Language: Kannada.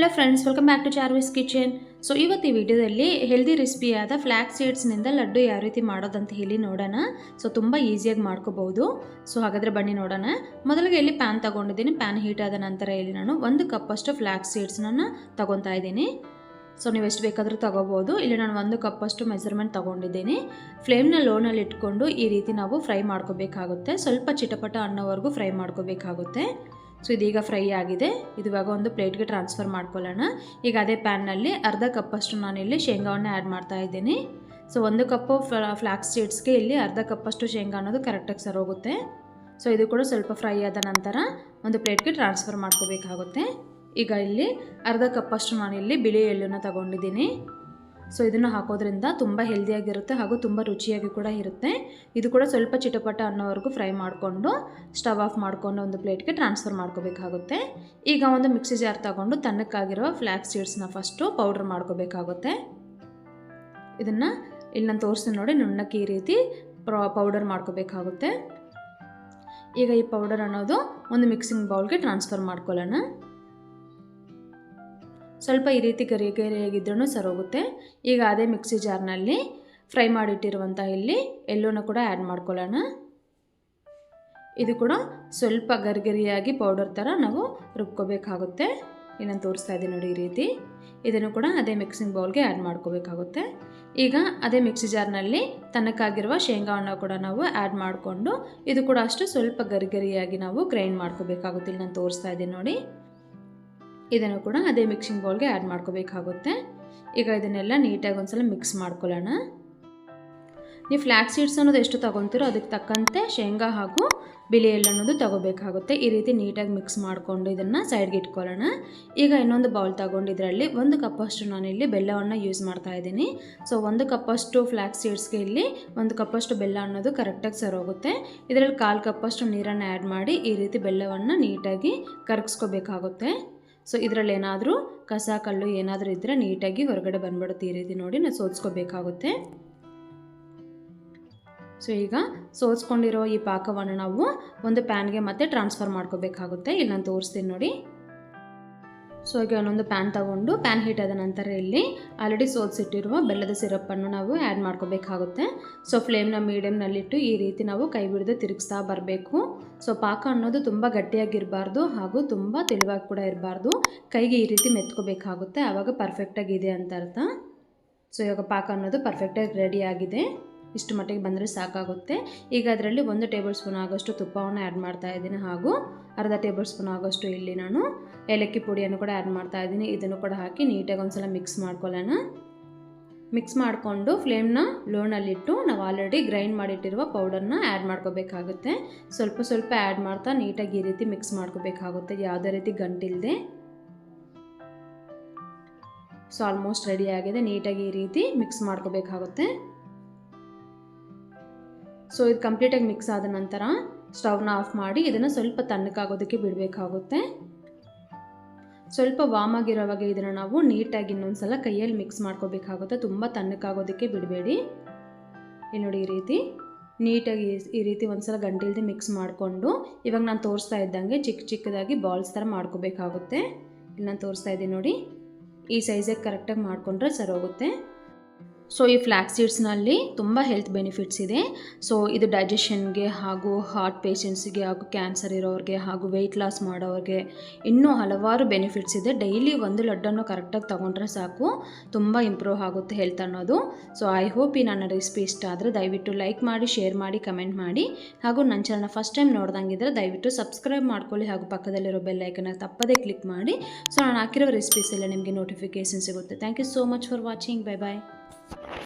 Hello friends, welcome back to Charvi's kitchen. So ಇವತ್ತು ಈ ವಿಡಿಯೋದಲ್ಲಿ ಹೆಲ್ದಿ ರೆಸಿಪಿಯಾದ ಫ್ಲ್ಯಾಕ್ಸ್ ಸೀಡ್ಸ್ನಿಂದ ಲಡ್ಡು ಯಾವ ರೀತಿ ಮಾಡೋದಂತ ಹೇಳಿ ನೋಡೋಣ. ಸೊ ತುಂಬ ಈಸಿಯಾಗಿ ಮಾಡ್ಕೋಬಹುದು. ಸೊ ಹಾಗಾದರೆ ಬನ್ನಿ ನೋಡೋಣ. ಮೊದಲಿಗೆ ಇಲ್ಲಿ ಪ್ಯಾನ್ ತೊಗೊಂಡಿದ್ದೀನಿ. ಪ್ಯಾನ್ ಹೀಟ್ ಆದ ನಂತರ ಇಲ್ಲಿ ನಾನು 1 ಕಪ್ಪಷ್ಟು ಫ್ಲ್ಯಾಕ್ಸ್ ಸೀಡ್ಸ್ನ ತೊಗೊತಾ ಇದ್ದೀನಿ. ಸೊ ನೀವು ಎಷ್ಟು ಬೇಕಾದರೂ ತೊಗೋಬೋದು. ಇಲ್ಲಿ ನಾನು 1 ಕಪ್ಪಷ್ಟು ಮೆಜರ್ಮೆಂಟ್ ತೊಗೊಂಡಿದ್ದೀನಿ. ಫ್ಲೇಮ್ನ ಲೋನಲ್ಲಿ ಇಟ್ಕೊಂಡು ಈ ರೀತಿ ನಾವು ಫ್ರೈ ಮಾಡ್ಕೋಬೇಕಾಗುತ್ತೆ. ಸ್ವಲ್ಪ ಚಿಟಪಟ ಅನ್ನೋವರೆಗೂ ಫ್ರೈ ಮಾಡ್ಕೋಬೇಕಾಗುತ್ತೆ. ಸೊ ಇದೀಗ ಫ್ರೈ ಆಗಿದೆ. ಇವಾಗ ಒಂದು ಪ್ಲೇಟ್ಗೆ ಟ್ರಾನ್ಸ್ಫರ್ ಮಾಡ್ಕೊಳ್ಳೋಣ. ಈಗ ಅದೇ ಪ್ಯಾನ್ನಲ್ಲಿ ಅರ್ಧ ಕಪ್ಪಷ್ಟು ನಾನಿಲ್ಲಿ ಶೇಂಗಾವನ್ನು ಆ್ಯಡ್ ಮಾಡ್ತಾ ಇದ್ದೀನಿ. ಸೊ 1 ಕಪ್ಪು ಫ್ಲ್ಯಾಕ್ಸ್ ಸೀಡ್ಸ್ಗೆ ಇಲ್ಲಿ ಅರ್ಧ ಕಪ್ಪಷ್ಟು ಶೇಂಗಾ ಅನ್ನೋದು ಕರೆಕ್ಟಾಗಿ ಸರೋಗುತ್ತೆ. ಸೊ ಇದು ಕೂಡ ಸ್ವಲ್ಪ ಫ್ರೈ ಆದ ನಂತರ ಒಂದು ಪ್ಲೇಟ್ಗೆ ಟ್ರಾನ್ಸ್ಫರ್ ಮಾಡ್ಕೋಬೇಕಾಗುತ್ತೆ. ಈಗ ಇಲ್ಲಿ ಅರ್ಧ ಕಪ್ಪಷ್ಟು ನಾನಿಲ್ಲಿ ಬಿಳಿ ಎಳ್ಳನ್ನು ತಗೊಂಡಿದ್ದೀನಿ. ಸೊ ಇದನ್ನು ಹಾಕೋದ್ರಿಂದ ತುಂಬ ಹೆಲ್ದಿಯಾಗಿರುತ್ತೆ ಹಾಗೂ ತುಂಬ ರುಚಿಯಾಗಿ ಕೂಡ ಇರುತ್ತೆ. ಇದು ಕೂಡ ಸ್ವಲ್ಪ ಚಿಟಪಟ ಅನ್ನೋವರೆಗೂ ಫ್ರೈ ಮಾಡಿಕೊಂಡು ಸ್ಟವ್ ಆಫ್ ಮಾಡಿಕೊಂಡು ಒಂದು ಪ್ಲೇಟ್ಗೆ ಟ್ರಾನ್ಸ್ಫರ್ ಮಾಡ್ಕೋಬೇಕಾಗುತ್ತೆ. ಈಗ ಒಂದು ಮಿಕ್ಸಿ ಜಾರ್ ತಗೊಂಡು ತಣ್ಣಕ್ಕಾಗಿರೋ ಫ್ಲ್ಯಾಕ್ಸ್ ಸೀಡ್ಸ್ನ ಫಸ್ಟು ಪೌಡ್ರ್ ಮಾಡ್ಕೋಬೇಕಾಗುತ್ತೆ. ಇದನ್ನು ಇಲ್ಲಿ ನಾನು ತೋರಿಸ್ತೀನಿ ನೋಡಿ, ನುಣ್ಣಕ್ಕೆ ಈ ರೀತಿ ಪೌಡರ್ ಮಾಡ್ಕೋಬೇಕಾಗುತ್ತೆ. ಈಗ ಈ ಪೌಡರ್ ಅನ್ನೋದು ಒಂದು ಮಿಕ್ಸಿಂಗ್ ಬೌಲ್ಗೆ ಟ್ರಾನ್ಸ್ಫರ್ ಮಾಡ್ಕೊಳ್ಳೋಣ. ಸ್ವಲ್ಪ ಈ ರೀತಿ ಗರಿಯಾಗಿದ್ರೂ ಸರೋಗುತ್ತೆ. ಈಗ ಅದೇ ಮಿಕ್ಸಿ ಜಾರ್ನಲ್ಲಿ ಫ್ರೈ ಮಾಡಿಟ್ಟಿರುವಂಥ ಇಲ್ಲಿ ಎಳ್ಳನ್ನು ಕೂಡ ಆ್ಯಡ್ ಮಾಡ್ಕೊಳ್ಳೋಣ. ಇದು ಕೂಡ ಸ್ವಲ್ಪ ಗರಿಯಾಗಿ ಪೌಡರ್ ಥರ ನಾವು ರುಬ್ಕೋಬೇಕಾಗುತ್ತೆ. ಇನ್ನೊಂದು ತೋರಿಸ್ತಾ ಇದ್ದೀನಿ ನೋಡಿ, ಈ ರೀತಿ ಇದನ್ನು ಕೂಡ ಅದೇ ಮಿಕ್ಸಿಂಗ್ ಬೌಲ್ಗೆ ಆ್ಯಡ್ ಮಾಡ್ಕೋಬೇಕಾಗುತ್ತೆ. ಈಗ ಅದೇ ಮಿಕ್ಸಿ ಜಾರ್ನಲ್ಲಿ ತಣ್ಣಕ್ಕಾಗಿರುವ ಶೇಂಗಾವನ್ನು ಕೂಡ ನಾವು ಆ್ಯಡ್ ಮಾಡಿಕೊಂಡು ಇದು ಕೂಡ ಅಷ್ಟು ಸ್ವಲ್ಪ ಗರಿಯಾಗಿ ನಾವು ಗ್ರೈಂಡ್ ಮಾಡ್ಕೋಬೇಕಾಗುತ್ತೆ. ಇಲ್ಲಿ ನಾನು ತೋರಿಸ್ತಾ ಇದ್ದೀನಿ ನೋಡಿ, ಇದನ್ನು ಕೂಡ ಅದೇ ಮಿಕ್ಸಿಂಗ್ ಬೌಲ್ಗೆ ಆ್ಯಡ್ ಮಾಡ್ಕೋಬೇಕಾಗುತ್ತೆ. ಈಗ ಇದನ್ನೆಲ್ಲ ನೀಟಾಗಿ ಒಂದ್ಸಲ ಮಿಕ್ಸ್ ಮಾಡ್ಕೊಳ್ಳೋಣ. ನೀವು ಫ್ಲ್ಯಾಕ್ಸ್ ಸೀಡ್ಸ್ ಅನ್ನೋದು ಎಷ್ಟು ತೊಗೊತೀರೋ ಅದಕ್ಕೆ ತಕ್ಕಂತೆ ಶೇಂಗಾ ಹಾಗೂ ಬಿಳಿ ಎಳ್ಳು ಅನ್ನೋದು ತೊಗೋಬೇಕಾಗುತ್ತೆ. ಈ ರೀತಿ ನೀಟಾಗಿ ಮಿಕ್ಸ್ ಮಾಡಿಕೊಂಡು ಇದನ್ನು ಸೈಡ್ಗೆ ಇಟ್ಕೊಳ್ಳೋಣ. ಈಗ ಇನ್ನೊಂದು ಬೌಲ್ ತೊಗೊಂಡು ಇದರಲ್ಲಿ 1 ಕಪ್ಪಷ್ಟು ನಾನಿಲ್ಲಿ ಬೆಲ್ಲವನ್ನು ಯೂಸ್ ಮಾಡ್ತಾ ಇದ್ದೀನಿ. ಸೊ 1 ಕಪ್ಪಷ್ಟು ಫ್ಲ್ಯಾಕ್ಸ್ ಸೀಡ್ಸ್ಗೆ ಇಲ್ಲಿ 1 ಕಪ್ಪಷ್ಟು ಬೆಲ್ಲ ಅನ್ನೋದು ಕರೆಕ್ಟಾಗಿ ಸರೋಗುತ್ತೆ. ಇದರಲ್ಲಿ 1/4 ಕಪ್ಪಷ್ಟು ನೀರನ್ನು ಆ್ಯಡ್ ಮಾಡಿ ಈ ರೀತಿ ಬೆಲ್ಲವನ್ನು ನೀಟಾಗಿ ಕರಗಿಸ್ಕೋಬೇಕಾಗುತ್ತೆ. ಸೊ ಇದರಲ್ಲಿ ಏನಾದರೂ ಕಸ ಕಲ್ಲು ಏನಾದರೂ ಇದ್ದರೆ ನೀಟಾಗಿ ಹೊರಗಡೆ ಬಂದ್ಬಿಡುತ್ತೆ. ಈ ರೀತಿ ನೋಡಿ ನಾವು ಸೋದಿಸ್ಕೋಬೇಕಾಗುತ್ತೆ. ಸೊ ಈಗ ಸೋದಿಸ್ಕೊಂಡಿರೋ ಈ ಪಾಕವನ್ನು ನಾವು ಒಂದು ಪ್ಯಾನ್ಗೆ ಮತ್ತೆ ಟ್ರಾನ್ಸ್ಫರ್ ಮಾಡ್ಕೋಬೇಕಾಗುತ್ತೆ. ಇಲ್ಲಿ ನಾನು ತೋರಿಸ್ತೀನಿ ನೋಡಿ. ಸೊ ಈಗ ಇನ್ನೊಂದು ಪ್ಯಾನ್ ತಗೊಂಡು ಪ್ಯಾನ್ ಹೀಟ್ ಆದ ನಂತರ ಇಲ್ಲಿ ಆಲ್ರೆಡಿ ಸೋದಿಸಿಟ್ಟಿರುವ ಬೆಲ್ಲದ ಸಿರಪ್ಪನ್ನು ನಾವು ಆ್ಯಡ್ ಮಾಡ್ಕೋಬೇಕಾಗುತ್ತೆ. ಸೊ ಫ್ಲೇಮ್ನ ಮೀಡಿಯಮ್ನಲ್ಲಿಟ್ಟು ಈ ರೀತಿ ನಾವು ಕೈ ಬಿಡದೆ ತಿರುಗಿಸ್ತಾ ಬರಬೇಕು. ಸೊ ಪಾಕ ಅನ್ನೋದು ತುಂಬ ಗಟ್ಟಿಯಾಗಿರಬಾರ್ದು ಹಾಗೂ ತುಂಬ ತೆಳುವಾಗಿ ಕೂಡ ಇರಬಾರ್ದು. ಕೈಗೆ ಈ ರೀತಿ ಮೆತ್ಕೋಬೇಕಾಗುತ್ತೆ. ಆವಾಗ ಪರ್ಫೆಕ್ಟಾಗಿದೆ ಅಂತ ಅರ್ಥ. ಸೊ ಇವಾಗ ಪಾಕ ಅನ್ನೋದು ಪರ್ಫೆಕ್ಟಾಗಿ ರೆಡಿ ಆಗಿದೆ. ಇಷ್ಟು ಮಟ್ಟಿಗೆ ಬಂದರೆ ಸಾಕಾಗುತ್ತೆ. ಈಗ ಅದರಲ್ಲಿ 1 ಟೇಬಲ್ ಸ್ಪೂನ್ ಆಗೋಷ್ಟು ತುಪ್ಪವನ್ನು ಆ್ಯಡ್ ಮಾಡ್ತಾ ಇದ್ದೀನಿ ಹಾಗೂ ಅರ್ಧ ಟೇಬಲ್ ಸ್ಪೂನ್ ಆಗೋಷ್ಟು ಇಲ್ಲಿ ನಾನು ಏಲಕ್ಕಿ ಪುಡಿಯನ್ನು ಕೂಡ ಆ್ಯಡ್ ಮಾಡ್ತಾ ಇದ್ದೀನಿ. ಇದನ್ನು ಕೂಡ ಹಾಕಿ ನೀಟಾಗಿ ಒಂದ್ಸಲ ಮಿಕ್ಸ್ ಮಾಡ್ಕೊಳ್ಳೋಣ. ಮಿಕ್ಸ್ ಮಾಡಿಕೊಂಡು ಫ್ಲೇಮ್ನ ಲೋನಲ್ಲಿಟ್ಟು ನಾವು ಆಲ್ರೆಡಿ ಗ್ರೈಂಡ್ ಮಾಡಿಟ್ಟಿರುವ ಪೌಡರ್ನ ಆ್ಯಡ್ ಮಾಡ್ಕೋಬೇಕಾಗುತ್ತೆ. ಸ್ವಲ್ಪ ಆ್ಯಡ್ ಮಾಡ್ತಾ ನೀಟಾಗಿ ಈ ರೀತಿ ಮಿಕ್ಸ್ ಮಾಡ್ಕೋಬೇಕಾಗುತ್ತೆ, ಯಾವುದೇ ರೀತಿ ಗಂಟಿಲ್ಲದೆ. ಸೊ ಆಲ್ಮೋಸ್ಟ್ ರೆಡಿ ಆಗಿದೆ. ನೀಟಾಗಿ ಈ ರೀತಿ ಮಿಕ್ಸ್ ಮಾಡ್ಕೋಬೇಕಾಗುತ್ತೆ. ಸೊ ಇದು ಕಂಪ್ಲೀಟಾಗಿ ಮಿಕ್ಸ್ ಆದ ನಂತರ ಸ್ಟವ್ನ ಆಫ್ ಮಾಡಿ ಇದನ್ನು ಸ್ವಲ್ಪ ತಣ್ಣಕ್ಕಾಗೋದಕ್ಕೆ ಬಿಡಬೇಕಾಗುತ್ತೆ. ಸ್ವಲ್ಪ ವಾಮ್ ಆಗಿರೋವಾಗ ಇದನ್ನು ನಾವು ನೀಟಾಗಿ ಇನ್ನೊಂದ್ಸಲ ಕೈಯಲ್ಲಿ ಮಿಕ್ಸ್ ಮಾಡ್ಕೋಬೇಕಾಗುತ್ತೆ. ತುಂಬ ತಣ್ಣಕ್ಕಾಗೋದಕ್ಕೆ ಬಿಡಬೇಡಿ. ಇಲ್ಲಿ ನೋಡಿ, ಈ ರೀತಿ ನೀಟಾಗಿ ಈ ರೀತಿ ಒಂದ್ಸಲ ಗಂಟಿಲ್ದೆ ಮಿಕ್ಸ್ ಮಾಡಿಕೊಂಡು ಇವಾಗ ನಾನು ತೋರಿಸ್ತಾ ಇದ್ದಂಗೆ ಚಿಕ್ಕದಾಗಿ ಬಾಲ್ಸ್ ಥರ ಮಾಡ್ಕೋಬೇಕಾಗುತ್ತೆ. ಇಲ್ಲಿ ನಾನು ತೋರಿಸ್ತಾ ಇದ್ದೀನಿ ನೋಡಿ, ಈ ಸೈಜಿಗೆ ಕರೆಕ್ಟಾಗಿ ಮಾಡಿಕೊಂಡ್ರೆ ಸರೋಗುತ್ತೆ. ಸೊ ಈ ಫ್ಲ್ಯಾಕ್ಸ್ ಸೀಡ್ಸ್ನಲ್ಲಿ ತುಂಬ ಹೆಲ್ತ್ ಬೆನಿಫಿಟ್ಸ್ ಇದೆ. ಸೊ ಇದು ಡೈಜೆಷನ್ಗೆ ಹಾಗೂ ಹಾರ್ಟ್ ಪೇಷಂಟ್ಸಿಗೆ ಹಾಗೂ ಕ್ಯಾನ್ಸರ್ ಇರೋರಿಗೆ ಹಾಗೂ ವೆಯ್ಟ್ ಲಾಸ್ ಮಾಡೋರಿಗೆ ಇನ್ನೂ ಹಲವಾರು ಬೆನಿಫಿಟ್ಸ್ ಇದೆ. ಡೈಲಿ 1 ಲಡ್ಡನ್ನು ಕರೆಕ್ಟಾಗಿ ತೊಗೊಂಡ್ರೆ ಸಾಕು, ತುಂಬ ಇಂಪ್ರೂವ್ ಆಗುತ್ತೆ ಹೆಲ್ತ್ ಅನ್ನೋದು. ಸೊ ಐ ಹೋಪ್ ಈ ನನ್ನ ರೆಸಿಪಿ ಇಷ್ಟ ಆದರೆ ದಯವಿಟ್ಟು ಲೈಕ್ ಮಾಡಿ, ಶೇರ್ ಮಾಡಿ, ಕಮೆಂಟ್ ಮಾಡಿ ಹಾಗೂ ನನ್ನ ಚಾನಲ್ನ ಫಸ್ಟ್ ಟೈಮ್ ನೋಡ್ದಂಗಿದ್ರೆ ದಯವಿಟ್ಟು ಸಬ್ಸ್ಕ್ರೈಬ್ ಮಾಡ್ಕೊಳ್ಳಿ ಹಾಗೂ ಪಕ್ಕದಲ್ಲಿರೋ ಬೆಲ್ ಐಕನ್ನ ತಪ್ಪದೇ ಕ್ಲಿಕ್ ಮಾಡಿ. ಸೊ ನಾನು ಹಾಕಿರೋ ರೆಸಿಪೀಸ್ ಎಲ್ಲ ನಿಮಗೆ ನೋಟಿಫಿಕೇಷನ್ ಸಿಗುತ್ತೆ. Thank you so much for watching. Bye bye.